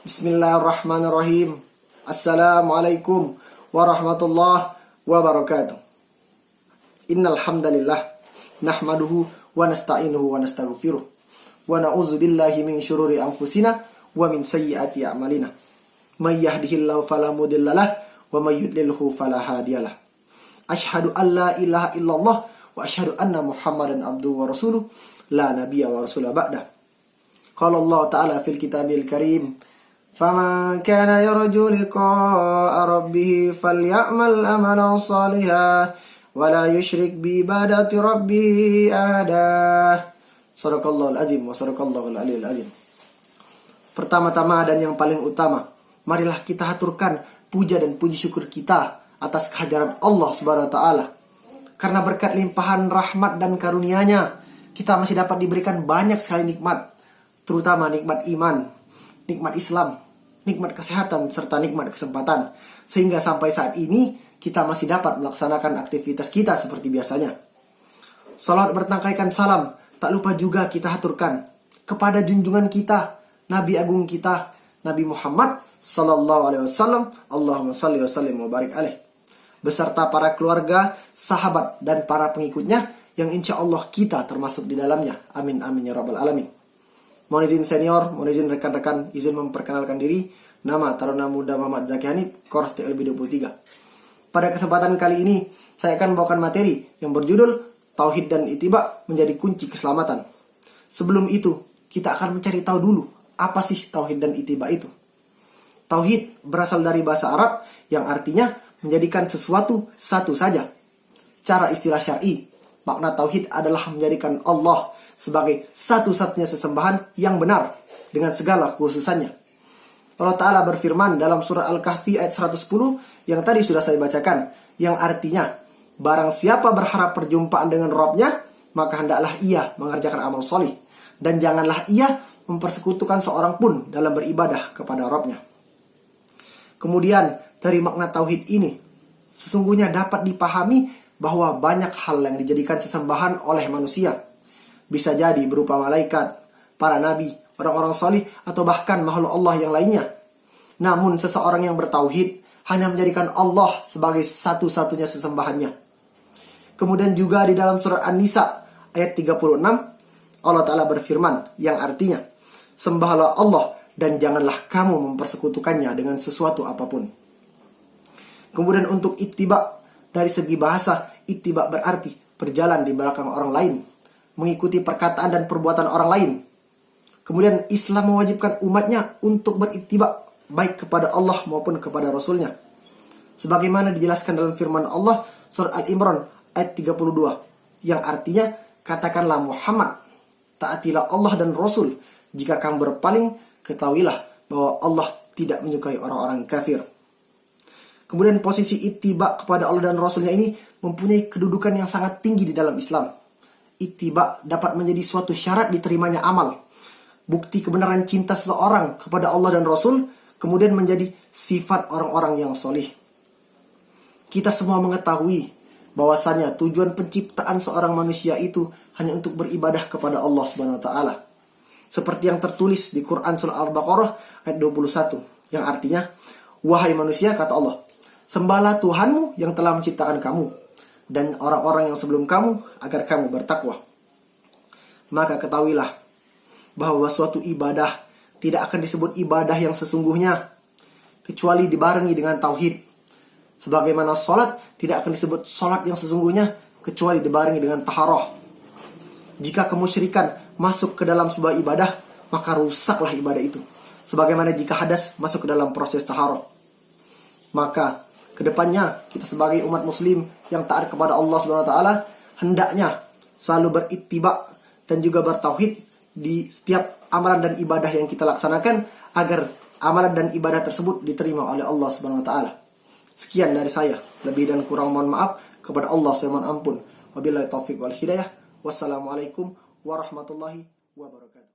Bismillahirrahmanirrahim. Assalamualaikum warahmatullahi wabarakatuh. Innal hamdalillah nahmaduhu wa nasta'inuhu wa nastaghfiruh wa na'udzu billahi min syururi anfusina wa min sayyiati a'malina. May yahdihillahu fala mudhillalah wa may yudlilhu fala hadiyalah. Asyhadu an la ilaha illallah wa asyhadu anna Muhammadan abduhu wa rasuluh la nabiyya wa rasula ba'da. Qala Allah ta'ala fil kitabil karim, فَمَنْ كَانَ يَرْجُو لِقَاءَ رَبِّهِ فَلْيَعْمَلْ عَمَلًا صَالِحًا وَلَا يُشْرِكْ بِعِبَادَةِ رَبِّهِ أَحَدًا. Shadaqallahul azim wa shadaqallahul aliyul azim. Pertama-tama dan yang paling utama, marilah kita haturkan puja dan puji syukur kita atas kehadiran Allah Subhanahu wa taala. Karena berkat limpahan rahmat dan karunia-Nya, kita masih dapat diberikan banyak sekali nikmat, terutama nikmat iman, nikmat Islam, nikmat kesehatan, serta nikmat kesempatan. Sehingga sampai saat ini, kita masih dapat melaksanakan aktivitas kita seperti biasanya. Salat bertangkaikan salam, tak lupa juga kita haturkan kepada junjungan kita, Nabi Agung kita, Nabi Muhammad Sallallahu Alaihi Wasallam. Allahumma salli wa sallim wa barik alaih. Beserta para keluarga, sahabat, dan para pengikutnya, yang insya Allah kita termasuk di dalamnya. Amin amin ya rabbal alamin. Mohon izin senior, mohon izin rekan-rekan, izin memperkenalkan diri. Nama Taruna Muda Muhammad Zaki Hanif, Kors TLB 23. Pada kesempatan kali ini, saya akan membawakan materi yang berjudul Tauhid dan Ittiba menjadi kunci keselamatan. Sebelum itu, kita akan mencari tahu dulu, apa sih Tauhid dan Ittiba itu? Tauhid berasal dari bahasa Arab yang artinya menjadikan sesuatu satu saja. Secara istilah syar'i, makna Tauhid adalah menjadikan Allah sebagai satu-satunya sesembahan yang benar dengan segala kekhususannya. Allah Ta'ala berfirman dalam surah Al-Kahfi ayat 110 yang tadi sudah saya bacakan, yang artinya, barang siapa berharap perjumpaan dengan Rabb-Nya, maka hendaklah ia mengerjakan amal solih, dan janganlah ia mempersekutukan seorang pun dalam beribadah kepada Rabb-Nya. Kemudian dari makna Tauhid ini, sesungguhnya dapat dipahami bahwa banyak hal yang dijadikan sesembahan oleh manusia. Bisa jadi berupa malaikat, para nabi, orang-orang salih, atau bahkan makhluk Allah yang lainnya. Namun seseorang yang bertauhid hanya menjadikan Allah sebagai satu-satunya sesembahannya. Kemudian juga di dalam surah An-Nisa ayat 36, Allah Ta'ala berfirman yang artinya, sembahlah Allah dan janganlah kamu mempersekutukannya dengan sesuatu apapun. Kemudian untuk ittiba, dari segi bahasa, ittiba berarti berjalan di belakang orang lain, mengikuti perkataan dan perbuatan orang lain. Kemudian Islam mewajibkan umatnya untuk berittiba, baik kepada Allah maupun kepada Rasulnya. Sebagaimana dijelaskan dalam firman Allah, surat Al-Imran ayat 32, yang artinya, katakanlah Muhammad, taatilah Allah dan Rasul. Jika kamu berpaling, ketahuilah bahwa Allah tidak menyukai orang-orang kafir. Kemudian posisi ittiba kepada Allah dan Rasulnya ini mempunyai kedudukan yang sangat tinggi di dalam Islam. Ittiba dapat menjadi suatu syarat diterimanya amal. Bukti kebenaran cinta seseorang kepada Allah dan Rasul kemudian menjadi sifat orang-orang yang solih. Kita semua mengetahui bahwasanya tujuan penciptaan seorang manusia itu hanya untuk beribadah kepada Allah Subhanahu wa taala. Seperti yang tertulis di Quran surah Al-Baqarah ayat 21 yang artinya, wahai manusia, kata Allah, sembahlah Tuhanmu yang telah menciptakan kamu dan orang-orang yang sebelum kamu agar kamu bertakwa. Maka ketahuilah bahwa suatu ibadah tidak akan disebut ibadah yang sesungguhnya kecuali dibarengi dengan tauhid. Sebagaimana sholat tidak akan disebut sholat yang sesungguhnya kecuali dibarengi dengan taharah. Jika kemusyrikan masuk ke dalam sebuah ibadah, maka rusaklah ibadah itu. Sebagaimana jika hadas masuk ke dalam proses taharah. Maka kedepannya kita sebagai umat muslim yang taat kepada Allah Subhanahu wa taala hendaknya selalu berittiba dan juga bertauhid di setiap amalan dan ibadah yang kita laksanakan agar amalan dan ibadah tersebut diterima oleh Allah Subhanahu wa taala. Sekian dari saya, lebih dan kurang mohon maaf, kepada Allah saya mohon ampun. Wabillahi taufiq wal hidayah. Wassalamualaikum warahmatullahi wabarakatuh.